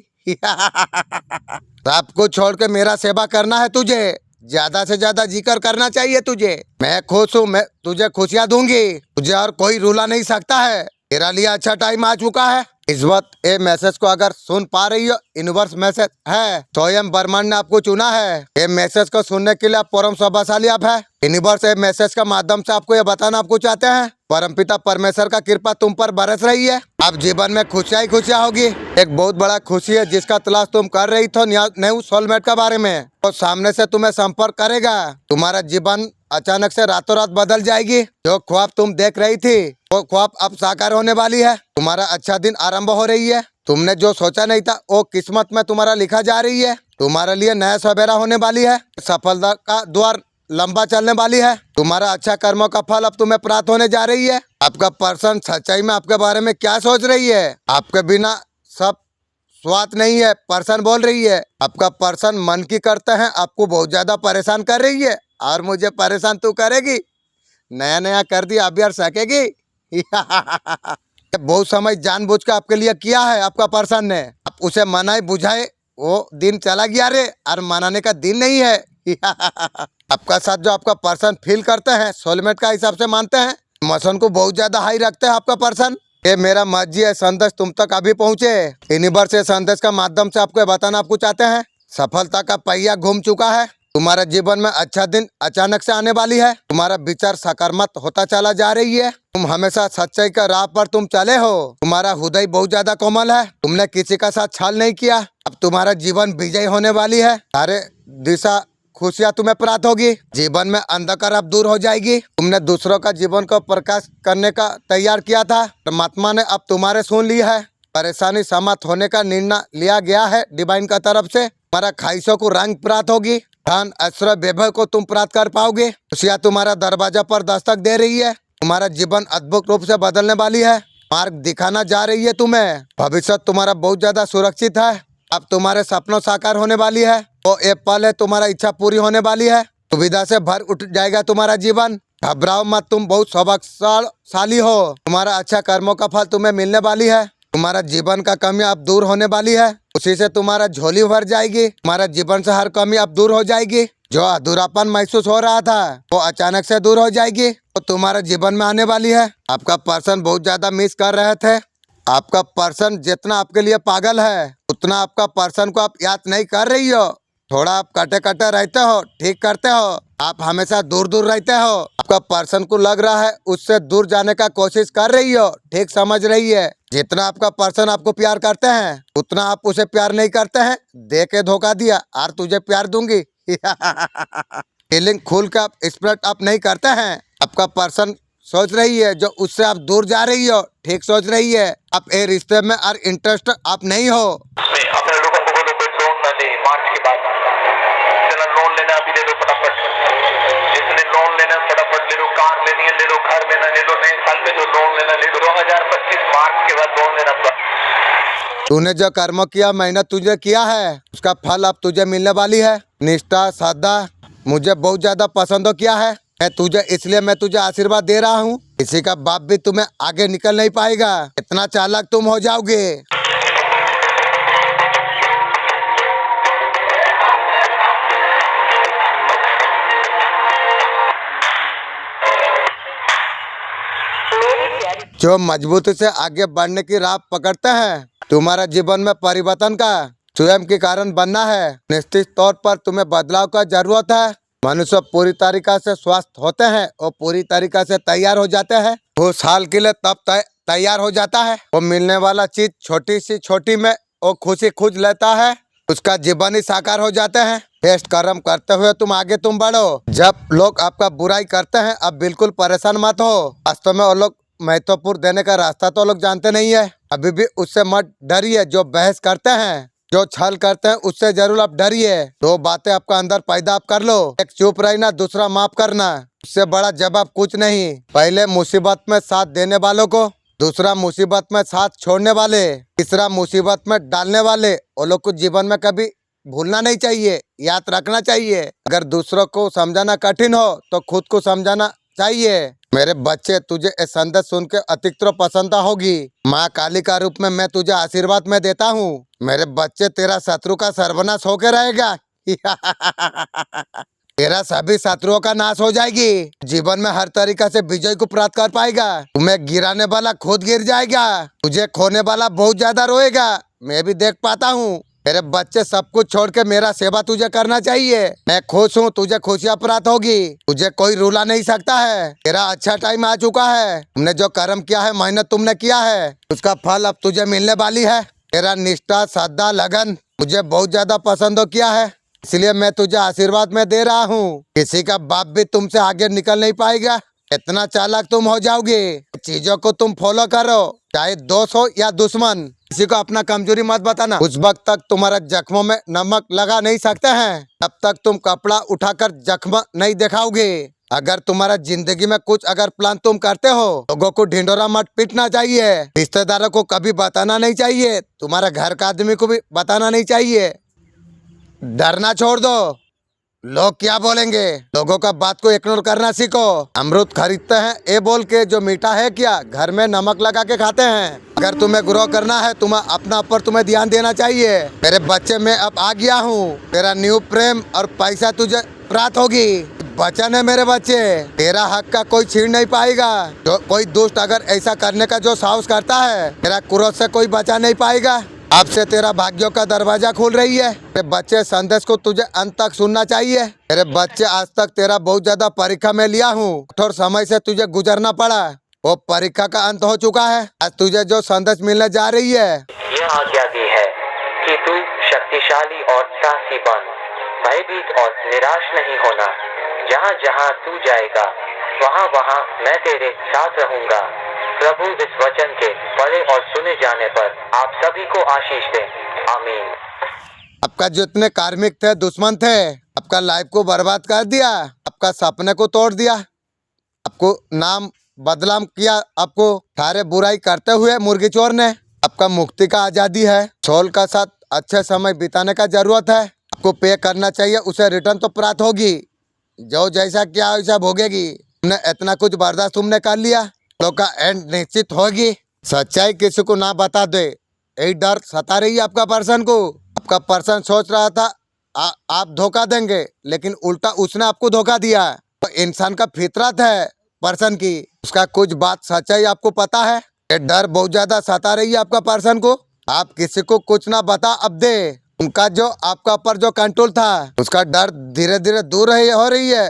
सबको छोड़ के मेरा सेवा करना है तुझे, ज्यादा से ज्यादा जिक्र करना चाहिए तुझे। मैं खुश हूँ, मैं तुझे खुशियाँ दूंगी, तुझे और कोई रुला नहीं सकता है। तेरा लिए अच्छा टाइम आ चुका है, इस वक्त ये मैसेज को अगर सुन पा रही हो, यूनिवर्स मैसेज है, स्वयं ब्रह्मांड ने आपको चुना है। ये मैसेज को सुनने के लिए आप परम सौभाग्यशाली आप है। यूनिवर्स ये मैसेज का माध्यम से आपको ये बताना आपको चाहते हैं, परमपिता परमेश्वर का कृपा तुम पर बरस रही है। अब जीवन में खुशियां ही खुशियां होगी। एक बहुत बड़ा खुशी है जिसका तलाश तुम कर रही थो न्यू सोलमेट के बारे में, तो सामने से तुम्हें संपर्क करेगा। तुम्हारा जीवन अचानक से रातों रात बदल जाएगी। जो ख्वाब तुम देख रही थी वो ख्वाब अब साकार होने वाली है। तुम्हारा अच्छा दिन आरंभ हो रही है। तुमने जो सोचा नहीं था वो किस्मत में तुम्हारा लिखा जा रही है। तुम्हारे लिए नया सवेरा होने वाली है। सफलता का द्वार लंबा चलने वाली है। तुम्हारा अच्छा कर्मों का फल अब तुम्हें प्राप्त होने जा रही है। आपका पर्सन सच्चाई में आपके बारे में क्या सोच रही है? आपके बिना सब स्वाद नहीं है, पर्सन बोल रही है। आपका पर्सन मन की करते हैं, आपको बहुत ज्यादा परेशान कर रही है। और मुझे परेशान तू करेगी, नया नया कर दिया अब यार सकेगी। बहुत समय जानबूझ के आपके लिए किया है आपका पर्सन ने। आप उसे मनाए बुझाए, वो दिन चला गया रे, और मनाने का दिन नहीं है। आपका साथ जो आपका पर्सन फील करते हैं, सोलमेट का हिसाब से मानते हैं, इमोशन को बहुत ज्यादा हाई रखते हैं आपका पर्सन। ये मेरा मर्जी है संदेश तुम तक अभी पहुँचे। यूनिवर्स से संदेश का माध्यम से आपको बताना आपको चाहते हैं, सफलता का पहिया घूम चुका है। तुम्हारा जीवन में अच्छा दिन अचानक से आने वाली है। तुम्हारा विचार सकारात्मक होता चला जा रही है। तुम हमेशा सच्चाई का राह पर तुम चले हो। तुम्हारा हृदय बहुत ज्यादा कोमल है। तुमने किसी का साथ छल नहीं किया। अब तुम्हारा जीवन विजय होने वाली है। सारे दिशा खुशियाँ तुम्हें प्राप्त होगी। जीवन में अंधकार अब दूर हो जाएगी। तुमने दूसरों का जीवन को प्रकाश करने का तैयार किया था, परमात्मा ने अब तुम्हारे सुन लिया है। परेशानी समाप्त होने का निर्णय लिया गया है डिवाइन का तरफ से। तुम्हारा ख्वाहिशों को रंग प्राप्त होगी। धन ऐश्वर्य वैभव को तुम प्राप्त कर पाओगे। खुशियाँ तुम्हारा दरवाजा पर दस्तक दे रही है। तुम्हारा जीवन अद्भुत रूप से बदलने वाली है। मार्ग दिखाना जा रही है तुम्हें। भविष्य तुम्हारा बहुत ज्यादा सुरक्षित है। अब तुम्हारे सपनों साकार होने वाली है। वो एक पल है, तुम्हारा इच्छा पूरी होने वाली है। सुविधा से भर उठ जाएगा तुम्हारा जीवन। घबराओ मत, तुम बहुत सौभाग्यशाली हो। तुम्हारा अच्छा कर्मों का फल तुम्हें मिलने वाली है। तुम्हारा जीवन का कमी अब दूर होने वाली है। उसी से तुम्हारा झोली भर जाएगी। तुम्हारा जीवन से हर कमी अब दूर हो जाएगी। जो अधूरापन महसूस हो रहा था वो अचानक से दूर हो जाएगी। वो तुम्हारे जीवन में आने वाली है। आपका पर्सन बहुत ज्यादा मिस कर रहे थे। आपका पर्सन जितना आपके लिए पागल है उतना आपका पर्सन को आप याद नहीं कर रही हो। थोड़ा आप कटे कटे रहते हो, ठीक करते हो। आप हमेशा दूर दूर रहते हो। आपका पर्सन को लग रहा है उससे दूर जाने का कोशिश कर रही हो, ठीक समझ रही है। जितना आपका पर्सन आपको प्यार करते हैं उतना आप उसे प्यार नहीं करते हैं। दे के धोखा दिया और तुझे प्यार दूंगी। फीलिंग खुल के आप स्प्रेड अप नहीं करते हैं। आपका पर्सन सोच रही है जो उससे आप दूर जा रही हो, ठीक सोच रही है। आप ए रिश्ते में और इंटरेस्ट आप नहीं हो। नहीं, अपने लोगों को बोलो कोई लोन ना ले मार्च के बाद। चला लोन लेना अभी ले लो फटाफट। जिसने लोन लेना फटाफट ले लो। कार लेनी है ले लो, घर लेना ले लो। नए साल में जो लोन लेना ले लो। 2025 मार्च के बाद लोन लेना पड़ा। तूने जो कर्म किया, मेहनत तुझे किया है, उसका फल अब तुझे मिलने वाली है। निष्ठा साधा मुझे बहुत ज्यादा पसंद किया है। मैं तुझे आशीर्वाद दे रहा हूँ। किसी का बाप भी तुम्हें आगे निकल नहीं पाएगा। इतना चालाक तुम हो जाओगे। जो मजबूती से आगे बढ़ने की राह पकड़ते हैं, तुम्हारा जीवन में परिवर्तन का स्वयं के कारण बनना है। निश्चित तौर पर तुम्हें बदलाव का जरूरत है। मनुष्य पूरी तरीका से स्वस्थ होते हैं और पूरी तरीका से तैयार हो जाते हैं। वो साल के लिए तब तैयार हो जाता है। वो मिलने वाला चीज छोटी सी छोटी में वो खुशी खोज लेता है। उसका जीवन ही साकार हो जाते हैं। बेस्ट कर्म करते हुए तुम आगे तुम बढ़ो। जब लोग आपका बुराई करते हैं अब बिल्कुल परेशान मत हो। वास्तव में वो लोग महत्वपूर्ण देने का रास्ता तो लोग जानते नहीं है। अभी भी उससे मत डरिए जो बहस करते हैं, जो छल करते हैं, उससे जरूर आप डरिए। दो बातें आपका अंदर पैदा आप कर लो। एक चुप रहना, दूसरा माफ करना। उससे बड़ा जवाब कुछ नहीं। पहले मुसीबत में साथ देने वालों को, दूसरा मुसीबत में साथ छोड़ने वाले, तीसरा मुसीबत में डालने वाले, वो लोग को जीवन में कभी भूलना नहीं चाहिए, याद रखना चाहिए। अगर दूसरों को समझाना कठिन हो तो खुद को समझाना चाहिए। मेरे बच्चे, तुझे ये संदेश सुन के अतिरिक्त प्रसन्नता होगी। माँ काली का रूप में मैं तुझे आशीर्वाद में देता हूँ। मेरे बच्चे, तेरा शत्रु का सर्वनाश होके रहेगा। तेरा सभी शत्रुओं का नाश हो जाएगी। जीवन में हर तरीका से विजय को प्राप्त कर पाएगा। तुम्हें गिराने वाला खुद गिर जाएगा। तुझे खोने वाला बहुत ज्यादा रोएगा। मैं भी देख पाता हूँ। मेरे बच्चे सब कुछ छोड़ के मेरा सेवा तुझे करना चाहिए। मैं खुश हूँ, तुझे खुशियाँ प्राप्त होगी। तुझे कोई रुला नहीं सकता है। तेरा अच्छा टाइम आ चुका है। तुमने जो कर्म किया है, मेहनत तुमने किया है, उसका फल अब तुझे मिलने वाली है। तेरा निष्ठा, श्रद्धा, लगन मुझे बहुत ज्यादा पसंद हो किया है, इसलिए मैं तुझे आशीर्वाद में दे रहा हूँ। किसी का बाप भी तुमसे आगे निकल नहीं पाएगा। इतना चालाक तुम हो जाओगे। चीजों को तुम फॉलो करो, चाहे दोस्त हो या दुश्मन। किसी को अपना कमजोरी मत बताना। उस वक्त तक तुम्हारा जख्मों में नमक लगा नहीं सकते हैं, तब तक तुम कपड़ा उठाकर जख्म नहीं दिखाओगे। अगर तुम्हारा जिंदगी में कुछ अगर प्लान तुम करते हो, लोगों को ढिंडोरा मत पीटना चाहिए। रिश्तेदारों को कभी बताना नहीं चाहिए। तुम्हारा घर का आदमी को भी बताना नहीं चाहिए। डरना छोड़ दो। लोग क्या बोलेंगे, लोगों का बात को इग्नोर करना सीखो। अमरूद खरीदते हैं ये बोल के जो मीठा है क्या, घर में नमक लगा के खाते हैं। अगर तुम्हें ग्रो करना है, तुम्हें अपना ऊपर तुम्हें ध्यान देना चाहिए। मेरे बच्चे, मैं अब आ गया हूँ। तेरा न्यू प्रेम और पैसा तुझे प्राप्त होगी। वचन है मेरे बच्चे, तेरा हक का कोई छीन नहीं पाएगा। जो कोई दुष्ट अगर ऐसा करने का जो साहस करता है, तेरा क्रोध से कोई बचा नहीं पाएगा। अब से तेरा भाग्यों का दरवाजा खुल रही है। मेरे बच्चे, संदेश को तुझे अंत तक सुनना चाहिए। मेरे बच्चे, आज तक तेरा बहुत ज्यादा परीक्षा में लिया हूँ। कठोर समय से तुझे गुजरना पड़ा, वो परीक्षा का अंत हो चुका है। आज तुझे जो संदेश मिलने जा रही है, यह आज्ञा दी है कि तू शक्तिशाली और साहसी बन, भयभीत और निराश नहीं होना। जहाँ जहाँ तू जाएगा, वहाँ वहाँ मैं तेरे साथ रहूँगा। प्रभु इस वचन के पढ़े और सुने जाने पर आप सभी को आशीष दें। आमीन। आपका जितने कार्मिक थे, दुश्मन थे, आपका लाइफ को बर्बाद कर दिया, आपका सपने को तोड़ दिया, आपको नाम बदनाम किया, आपको सारे बुराई करते हुए मुर्गी चोर ने। आपका मुक्ति का आजादी है। सोल का साथ अच्छे समय बिताने का जरूरत है। आपको पे करना चाहिए, उसे रिटर्न तो प्राप्त होगी। जो जैसा किया वैसा भोगेगी। तुमने इतना कुछ बर्दाश्त तुमने कर लिया, लोग का एंड निश्चित होगी। सच्चाई किसी को ना बता दे, यही डर सता रही है आपका पर्सन को। आपका पर्सन सोच रहा था आप धोखा देंगे, लेकिन उल्टा उसने आपको धोखा दिया। तो इंसान का फितरत है पर्सन की, उसका कुछ बात सच्चाई आपको पता है। ये डर बहुत ज्यादा सता रही है आपका पर्सन को। आप किसी को कुछ ना बता अब दे। उनका जो आपका ऊपर जो कंट्रोल था, उसका डर धीरे धीरे दूर हो रही है।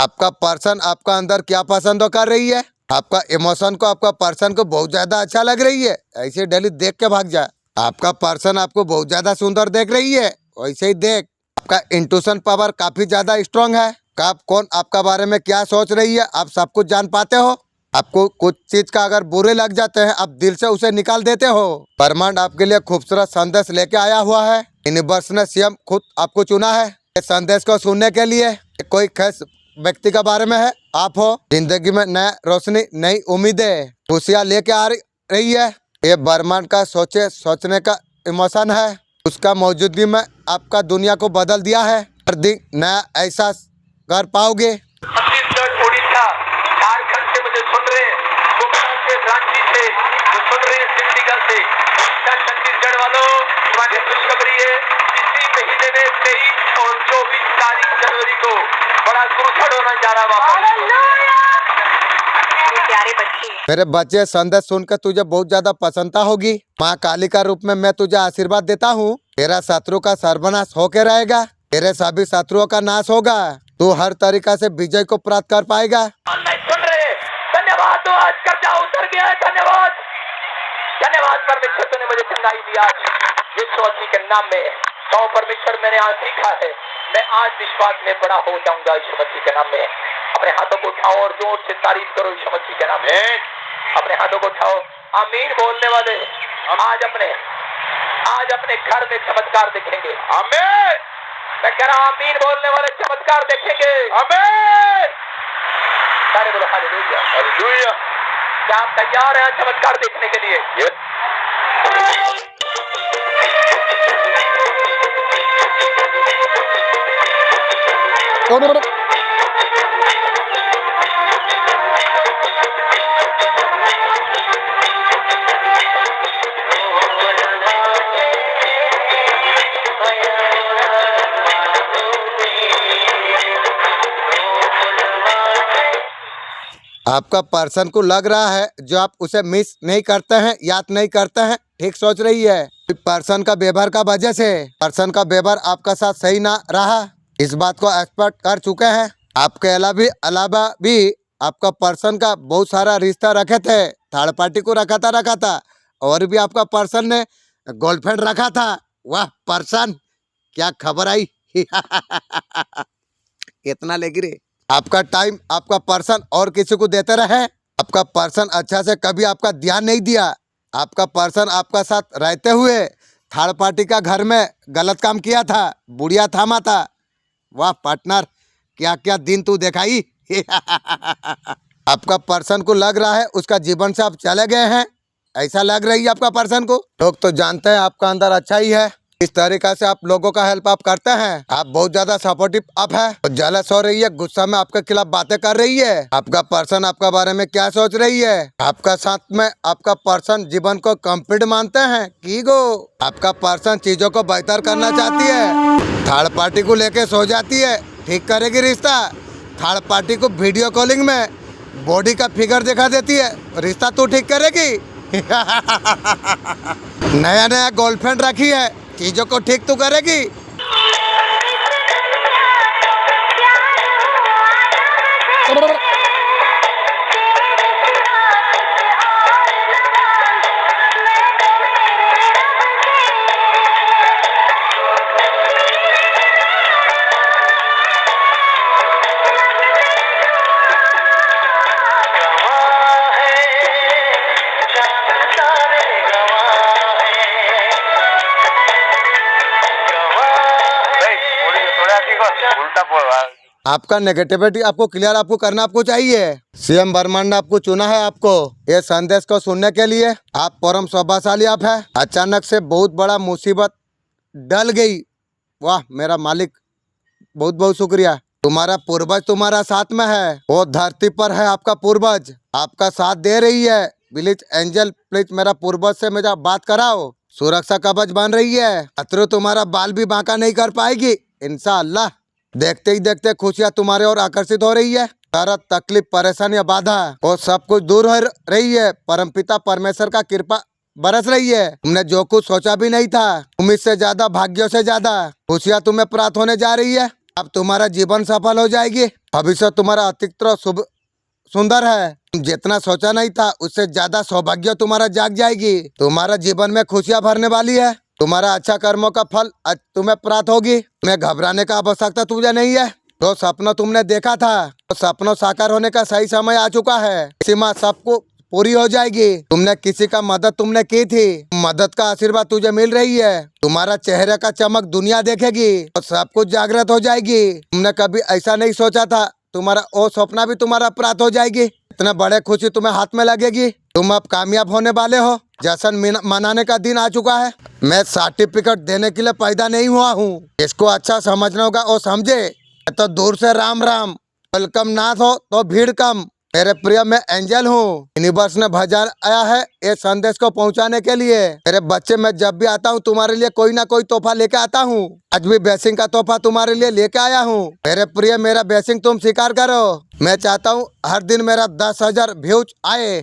आपका पर्सन आपका अंदर क्या पसंद कर रही है, आपका इमोशन को, आपका पर्सन को बहुत ज्यादा अच्छा लग रही है, ऐसे डेली देख के भाग जा। आपका पर्सन आपको बहुत ज्यादा सुंदर देख रही है, वैसे ही देख। आपका इंट्यूशन पावर काफी ज्यादा स्ट्रांग है। कब कौन आपका बारे में क्या सोच रही है, आप सब कुछ जान पाते हो। आपको कुछ चीज का अगर बुरे लग जाते हैं, आप दिल से उसे निकाल देते हो। ब्रह्मांड आपके लिए खूबसूरत संदेश लेके आया हुआ है। यूनिवर्स ने स्वयं खुद आपको चुना है इस संदेश को सुनने के लिए। कोई खास व्यक्ति के बारे में है, आप हो। जिंदगी में नया रोशनी, नई उम्मीदें, खुशियाँ लेके आ रही है। ये ब्रह्मांड का सोचने का इमोशन है। उसका मौजूदगी में आपका दुनिया को बदल दिया है। हर दिन नया एहसास कर पाओगे। छत्तीसगढ़, उड़ीसा, झारखंड से मुझे सुन रहे हैं, गुजरात से, रांची से, जो सुन रहे हैं चंडीगढ़ से। छत्तीसगढ़ वालों, तुम्हारी खुशखबरी है। इसी महीने में 23 और 24 तारीख जनवरी को बड़ा गुरुछड़ होने जा रहा वापस। प्यारे बच्चे, मेरे बच्चे, संदेश सुनकर तुझे बहुत ज्यादा प्रसन्नता होगी। माँ काली का रूप में मैं तुझे आशीर्वाद देता हूँ। तेरा शत्रु का सर्वनाश होके रहेगा। तेरे सभी शत्रुओं का नाश होगा। तू हर तरीका से विजय को प्राप्त कर पाएगा। ऑनलाइन सुन रहे हैं, धन्यवाद। तो आज कर्जा उतर गया है। धन्यवाद, धन्यवाद परमेश्वर, तूने मुझे चंगाई दी आज यीशु मसीह के नाम में। तो परमेश्वर, मैंने आज सीखा है, मैं आज विश्वास में बड़ा हो जाऊंगा यीशु मसीह के नाम में। अपने हाथों को उठाओ और जोर से तारीफ करो यीशु मसीह के नाम में। अपने हाथों को उठाओ। आमीन बोलने वाले आज अपने घर में चमत्कार देखेंगे। आमीन। मैं कह रहा हूं, आमीन बोलने वाले चमत्कार देखेंगे। आमीन। सारे बोलो हालेलुया, हालेलुया। क्या आप तैयार हैं चमत्कार देखने के लिए? आपका पर्सन को लग रहा है जो आप उसे मिस नहीं करते हैं, याद नहीं करते हैं, ठीक सोच रही है। पर्सन का व्यवहार का वजह से पर्सन का व्यवहार आपका साथ सही ना रहा, इस बात को एक्सपर्ट कर चुके हैं। आपके अलावा भी आपका पर्सन का बहुत सारा रिश्ता रखे थे, थर्ड पार्टी को रखा था और भी आपका पर्सन ने गर्लफ्रेंड रखा था। वाह पर्सन, क्या खबर आई। इतना लेगी रे। आपका टाइम आपका पर्सन और किसी को देते रहे। आपका पर्सन अच्छा से कभी आपका ध्यान नहीं दिया। आपका पर्सन आपका साथ रहते हुए थर्ड पार्टी का घर में गलत काम किया था, बुढ़िया थामा था। वाह पार्टनर, क्या क्या दिन तू दिखाई। आपका पर्सन को लग रहा है उसका जीवन से आप चले गए हैं, ऐसा लग रही है आपका पर्सन को। लोग तो जानते हैं आपका अंदर अच्छा ही है, इस तरीका से आप लोगों का हेल्प आप करते हैं। आप बहुत ज्यादा सपोर्टिव आप है, तो जेलस हो रही है, गुस्सा में आपके खिलाफ बातें कर रही है। आपका पर्सन आपका बारे में क्या सोच रही है? आपका साथ में आपका पर्सन जीवन को कंप्लीट मानते हैं की गो? आपका पर्सन चीजों को बेहतर करना चाहती है, थर्ड पार्टी को लेके सो जाती है, ठीक करेगी रिश्ता। थर्ड पार्टी को वीडियो कॉलिंग में बॉडी का फिगर दिखा देती है, रिश्ता तू ठीक करेगी। नया नया गर्लफ्रेंड रखी है, चीजों को ठीक तो करेगी। आपका नेगेटिविटी आपको क्लियर आपको करना आपको चाहिए। सीएम ब्रह्मांड ने आपको चुना है, आपको ये संदेश को सुनने के लिए। आप परम सौभाग्यशाली आप है। अचानक से बहुत बड़ा मुसीबत डल गई। वाह मेरा मालिक, बहुत बहुत शुक्रिया। तुम्हारा पूर्वज तुम्हारा साथ में है, वो धरती पर है आपका पूर्वज, आपका साथ दे रही है। प्लीज एंजल, प्लीज मेरा पूर्वज से मेरा बात कराओ, सुरक्षा कवच बन रही है। शत्रु तुम्हारा बाल भी बांका नहीं कर पाएगी इंशाअल्लाह। देखते ही देखते खुशियाँ तुम्हारे और आकर्षित हो रही है। दर्द, तकलीफ, परेशानी, बाधा वो सब कुछ दूर हो रही है। परमपिता परमेश्वर का कृपा बरस रही है। तुमने जो कुछ सोचा भी नहीं था, उम्मीद से ज्यादा, भाग्यों से ज्यादा खुशियाँ तुम्हें प्राप्त होने जा रही है। अब तुम्हारा जीवन सफल हो जाएगी। भविष्य तुम्हारा अतिरिक्त शुभ सुंदर है। तुम जितना सोचा नहीं था उससे ज्यादा सौभाग्य तुम्हारा जाग जाएगी। तुम्हारा जीवन में खुशियाँ भरने वाली है। तुम्हारा अच्छा कर्मों का फल आज तुम्हें प्राप्त होगी। तुम्हें घबराने का आवश्यकता तुझे नहीं है। जो सपना तुमने देखा था, तो सपनों साकार होने का सही समय आ चुका है। सीमा सबको पूरी हो जाएगी। तुमने किसी का मदद तुमने की थी, मदद का आशीर्वाद तुझे मिल रही है। तुम्हारा चेहरे का चमक दुनिया देखेगी और सब कुछ जागृत हो जाएगी। तुमने कभी ऐसा नहीं सोचा था, तुम्हारा वो सपना भी तुम्हारा प्राप्त हो जाएगी। इतने बड़े खुशी तुम्हें हाथ में लगेगी। तुम अब कामयाब होने वाले हो। जश्न मनाने का दिन आ चुका है। मैं सर्टिफिकेट देने के लिए पैदा नहीं हुआ हूँ। इसको अच्छा समझना होगा और समझे। तो दूर से राम राम, वेलकम नाथ हो तो भीड़ कम। मेरे प्रिय, मैं एंजल हूँ। यूनिवर्स ने भेजा आया है ये संदेश को पहुँचाने के लिए। मेरे बच्चे, मैं जब भी आता हूँ तुम्हारे लिए कोई ना कोई तोहफा लेके आता हूँ। आज भी ब्लेसिंग का तोहफा तुम्हारे लिए लेके आया हूँ। मेरे प्रिय, मेरा ब्लेसिंग तुम स्वीकार करो। मैं चाहता हूँ हर दिन मेरा 10,000 व्यूज आए,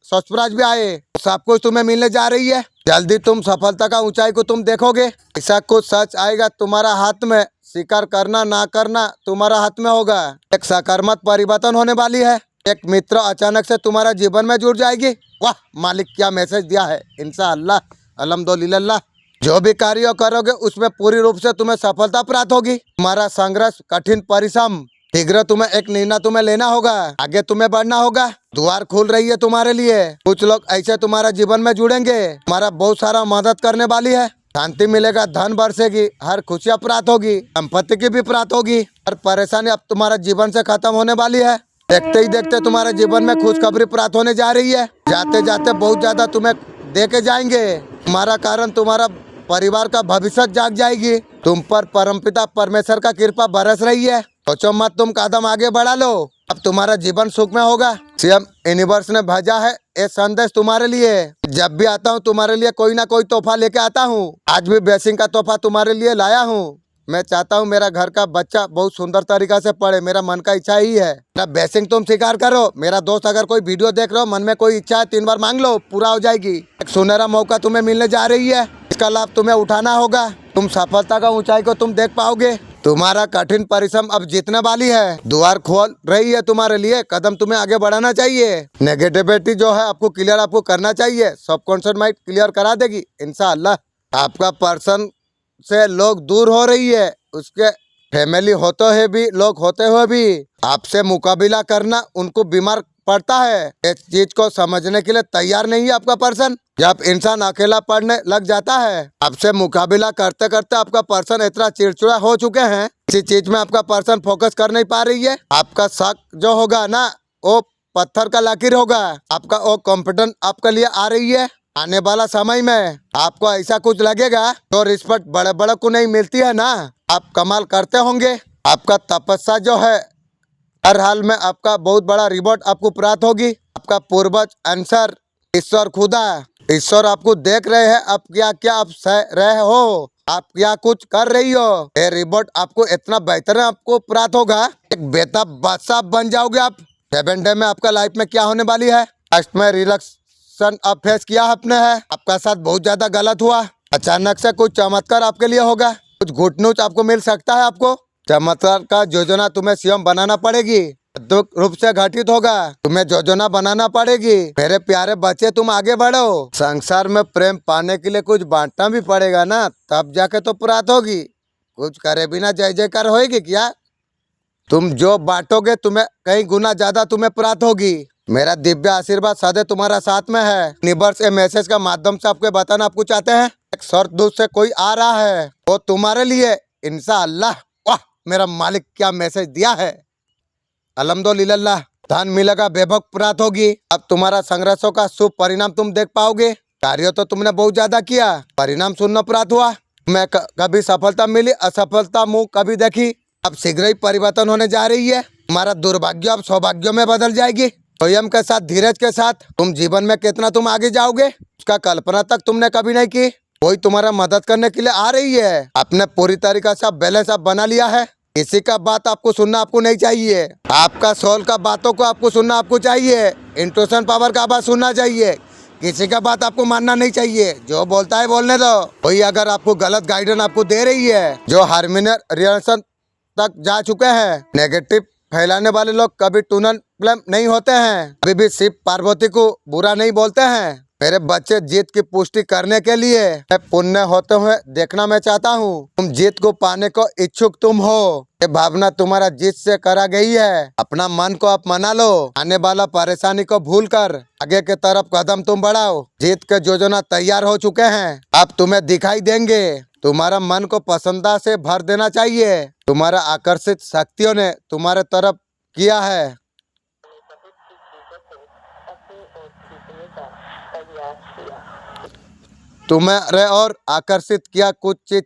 सब्सक्राइब भी आए। सब कुछ तुम्हें मिलने जा रही है। जल्दी तुम सफलता का ऊंचाई को तुम देखोगे। ऐसा कुछ सच आएगा तुम्हारा हाथ में। स्वीकार करना ना करना तुम्हारा हाथ में होगा। एक सकारात्मक परिवर्तन होने वाली है। एक मित्र अचानक से तुम्हारा जीवन में जुड़ जाएगी। वाह मालिक, क्या मैसेज दिया है। इंशाअल्लाह, अल्हम्दुलिल्लाह। जो भी कार्य करोगे उसमें पूरी रूप से तुम्हें सफलता प्राप्त होगी। तुम्हारा संघर्ष, कठिन परिश्रम, शीघ्र तुम्हें एक निर्णय तुम्हें लेना होगा। आगे तुम्हें बढ़ना होगा। द्वार खुल रही है तुम्हारे लिए। कुछ लोग ऐसे तुम्हारा जीवन में जुड़ेंगे। तुम्हारा बहुत सारा मदद करने वाली है। शांति मिलेगा, धन बरसेगी, हर खुशियाँ प्राप्त होगी, संपत्ति की भी प्राप्त होगी। हर परेशानी अब तुम्हारा जीवन से खत्म होने वाली है। देखते ही देखते तुम्हारे जीवन में खुशखबरी प्राप्त होने जा रही है। जाते जाते बहुत ज्यादा तुम्हें दे के जाएंगे। तुम्हारा कारण तुम्हारा परिवार का भविष्य जाग जाएगी। तुम पर परमपिता परमेश्वर का कृपा बरस रही है। सोचो मत, तुम कदम आगे बढ़ा लो। अब तुम्हारा जीवन सुख में होगा। सीएम यूनिवर्स ने भेजा है ये संदेश तुम्हारे लिए। जब भी आता हूँ तुम्हारे लिए कोई ना कोई तोहफा लेके आता हूँ। आज भी ब्लेसिंग का तोहफा तुम्हारे लिए लाया हूँ। मैं चाहता हूँ मेरा घर का बच्चा बहुत सुंदर तरीका से पढ़े, मेरा मन का इच्छा ही है। मेरा बेसिंग तुम स्वीकार करो। मेरा दोस्त अगर कोई वीडियो देख रहे हो, मन में कोई इच्छा है 3 बार मांग लो, पूरा हो जाएगी। एक सुनहरा मौका तुम्हें मिलने जा रही है, इसका लाभ तुम्हें उठाना होगा। तुम सफलता का ऊंचाई को तुम देख पाओगे। तुम्हारा कठिन परिश्रम अब जीतने वाली है, द्वार खोल रही है तुम्हारे लिए, कदम तुम्हें आगे बढ़ाना चाहिए। नेगेटिविटी जो है आपको क्लियर आपको करना चाहिए, सबकॉन्शियस माइंड क्लियर करा देगी इंशाअल्लाह। आपका पर्सन से लोग दूर हो रही है, उसके फैमिली होते हुए भी, लोग होते हुए भी आपसे मुकाबला करना उनको बीमार पड़ता है। इस चीज को समझने के लिए तैयार नहीं है आपका पर्सन। जब इंसान अकेला पड़ने लग जाता है, आपसे मुकाबला करते करते आपका पर्सन इतना चिड़चिड़ा हो चुके हैं, किसी चीज में आपका पर्सन फोकस कर नहीं पा रही है। आपका शक जो होगा ना, वो पत्थर का लकीर होगा। आपका वो कॉन्फिडेंस आपके लिए आ रही है। आने वाला समय में आपको ऐसा कुछ लगेगा, तो रिस्पेक्ट बड़े बड़े को नहीं मिलती है ना, आप कमाल करते होंगे। आपका तपस्या जो है, हर हाल में आपका बहुत बड़ा रिवॉर्ड आपको प्राप्त होगी। आपका पूर्वज आंसर ईश्वर खुदा, ईश्वर आपको देख रहे हैं, आप क्या क्या आप सह रहे हो, आप क्या कुछ कर रही हो। ये रिवॉर्ड आपको इतना बेहतर आपको प्राप्त होगा, एक बेताब बादशाह बन जाओगे आप। 7 डे में आपका लाइफ में क्या होने वाली है। फर्स्ट में रिलैक्सेशन आप फेस किया आपने है, आपका साथ बहुत ज्यादा गलत हुआ। अचानक से कुछ चमत्कार आपके लिए होगा, कुछ गुड न्यूज आपको मिल सकता है। आपको चमत्कार का योजना तुम्हें स्वयं बनाना पड़ेगी, अद्भुत रूप से घटित होगा, तुम्हें योजना बनाना पड़ेगी। मेरे प्यारे बच्चे, तुम आगे बढ़ो। संसार में प्रेम पाने के लिए कुछ बांटना भी पड़ेगा ना, तब जाके तो प्राप्त होगी। कुछ करे बिना जय जयकार होएगी क्या। तुम जो बांटोगे तुम्हें कई गुना ज्यादा तुम्हें प्राप्त होगी। मेरा दिव्य आशीर्वाद सदैव तुम्हारा साथ में है। यूनिवर्स ए मैसेज का माध्यम से आपको बताना आपको चाहते हैं, एक स्वर्गदूत से कोई आ रहा है, वो तुम्हारे लिए इंशाअल्लाह। वाह, मेरा मालिक क्या मैसेज दिया है। अल्हम्दुलिल्लाह, धन मिलेगा, वैभव प्राप्त होगी। अब तुम्हारा संघर्षों का शुभ परिणाम तुम देख पाओगे। कार्य तो तुमने बहुत ज्यादा किया, परिणाम सुनना प्राप्त हुआ। मैं कभी सफलता मिली, असफलता मुंह कभी देखी। अब शीघ्र ही परिवर्तन होने जा रही है। तुम्हारा दुर्भाग्य अब सौभाग्यों में बदल जाएगी। संयम के साथ, धीरज के साथ तुम जीवन में कितना तुम आगे जाओगे, उसका कल्पना तक तुमने कभी नहीं की। कोई तुम्हारा मदद करने के लिए आ रही है। आपने पूरी तरीका से बैलेंस आप बना लिया है। किसी का बात आपको सुनना आपको नहीं चाहिए। आपका सोल का बातों को आपको सुनना आपको चाहिए। इंट्यूशन पावर का बात सुनना चाहिए। किसी का बात आपको मानना नहीं चाहिए। जो बोलता है बोलने दो। कोई अगर आपको गलत गाइडेंस आपको दे रही है, जो हार्मोनियस रिलेशन तक जा चुके हैं, नेगेटिव फैलाने वाले लोग कभी टूनन फ्लेम नहीं होते हैं, कभी भी शिव पार्वती को बुरा नहीं बोलते हैं। मेरे बच्चे, जीत की पुष्टि करने के लिए मैं पुण्य होते हुए देखना मैं चाहता हूँ। तुम जीत को पाने को इच्छुक तुम हो। ये भावना तुम्हारा जीत से करा गई है। अपना मन को आप मना लो। आने वाला परेशानी को भूलकर आगे के तरफ कदम तुम बढ़ाओ। जीत के योजना तैयार हो चुके हैं, अब तुम्हें दिखाई देंगे। तुम्हारा मन को प्रसन्नता से भर देना चाहिए। तुम्हारा आकर्षित शक्तियों ने तुम्हारे तरफ किया है। तुम्हारे और आकर्षित किया कुछ चीज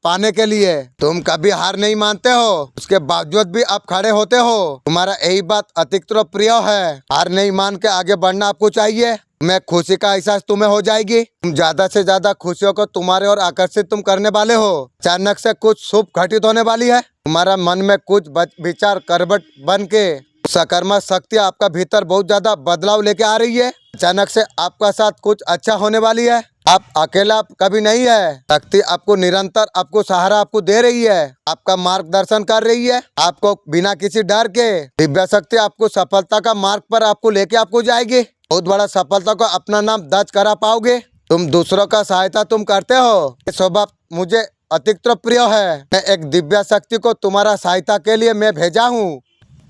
पाने के लिए। तुम कभी हार नहीं मानते हो, उसके बावजूद भी आप खड़े होते हो। तुम्हारा यही बात अतिरिक्त प्रिय है। हार नहीं मान के आगे बढ़ना आपको चाहिए। मैं खुशी का एहसास तुम्हें हो जाएगी। तुम ज्यादा से ज्यादा खुशियों को तुम्हारे और आकर्षित तुम करने वाले हो। अचानक से कुछ शुभ घटित होने वाली है। तुम्हारा मन में कुछ विचार करवट बन के सकारात्मक शक्ति आपका भीतर बहुत ज्यादा बदलाव लेके आ रही है। अचानक से आपका साथ कुछ अच्छा होने वाली है। आप अकेला कभी नहीं है। शक्ति आपको निरंतर आपको सहारा आपको दे रही है, आपका मार्गदर्शन कर रही है। आपको बिना किसी डर के दिव्य शक्ति आपको सफलता का मार्ग पर आपको लेके आपको जाएगी। बहुत बड़ा सफलता को अपना नाम दर्ज करा पाओगे। तुम दूसरों का सहायता तुम करते हो, ये स्वभाव मुझे अतिरिक्त प्रिय है। मैं एक दिव्य शक्ति को तुम्हारा सहायता के लिए मैं भेजा हूँ,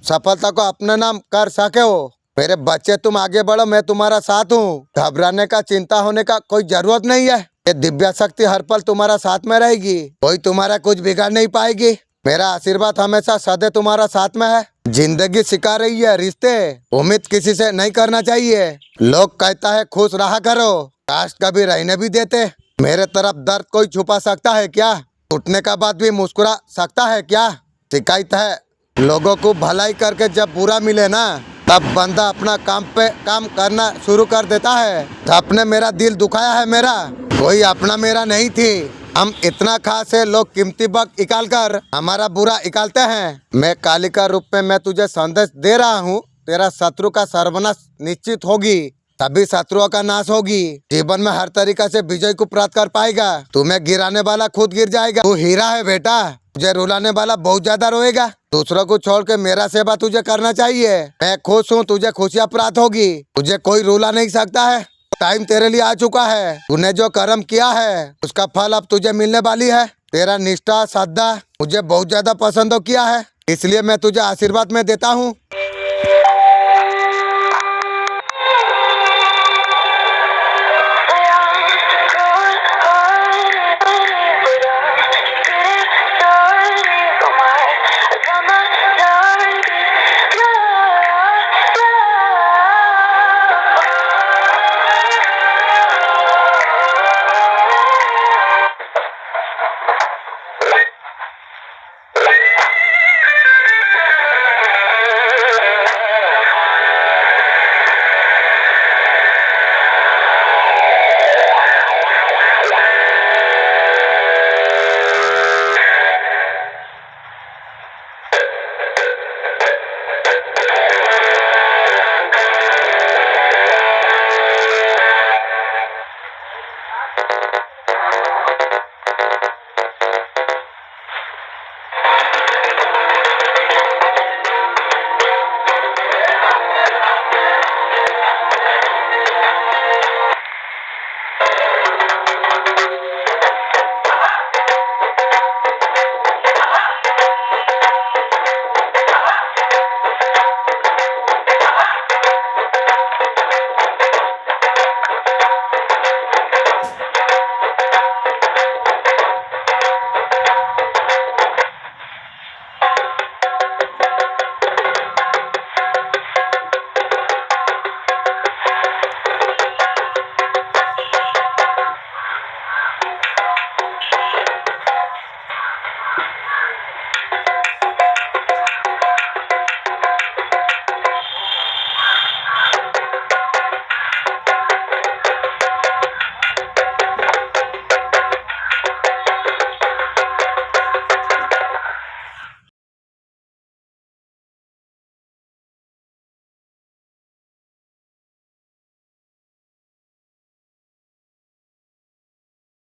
सफलता को अपना नाम कर सके हो। मेरे बच्चे, तुम आगे बढ़ो, मैं तुम्हारा साथ हूँ। घबराने का, चिंता होने का कोई जरूरत नहीं है। ये दिव्य शक्ति हर पल तुम्हारा साथ में रहेगी। कोई तुम्हारा कुछ बिगाड़ नहीं पाएगी। मेरा आशीर्वाद हमेशा सदैव तुम्हारा साथ में है। जिंदगी सिखा रही है, रिश्ते उम्मीद किसी से नहीं करना चाहिए। लोग कहता है खुश रहा करो, काश कभी रहने भी देते। मेरे तरफ दर्द कोई छुपा सकता है क्या? टूटने का बाद भी मुस्कुरा सकता है क्या? शिकायत है लोगों को भलाई करके जब बुरा मिले ना, तब बंदा अपना काम पे काम करना शुरू कर देता है। आपने मेरा दिल दुखाया है, मेरा कोई अपना मेरा नहीं थी। हम इतना खास है, लोग कीमती वक्त निकाल कर हमारा बुरा निकालते हैं। मैं काली का रूप में मैं तुझे संदेश दे रहा हूँ, तेरा शत्रु का सर्वनाश निश्चित होगी, तभी शत्रुओं का नाश होगी। जीवन में हर तरीका से विजय को प्राप्त कर पाएगा। तुम्हें गिराने वाला खुद गिर जाएगा। तू हीरा है बेटा, तुझे रुलाने वाला बहुत ज्यादा रोएगा। दूसरों को छोड़ के मेरा सेवा तुझे करना चाहिए। मैं खुश हूँ, तुझे खुशियाँ प्राप्त होगी। तुझे कोई रुला नहीं सकता है। टाइम तेरे लिए आ चुका है। तूने जो कर्म किया है उसका फल अब तुझे मिलने वाली है। तेरा निष्ठा श्रद्धा मुझे बहुत ज्यादा पसंद किया है, इसलिए मैं तुझे आशीर्वाद में देता हूँ।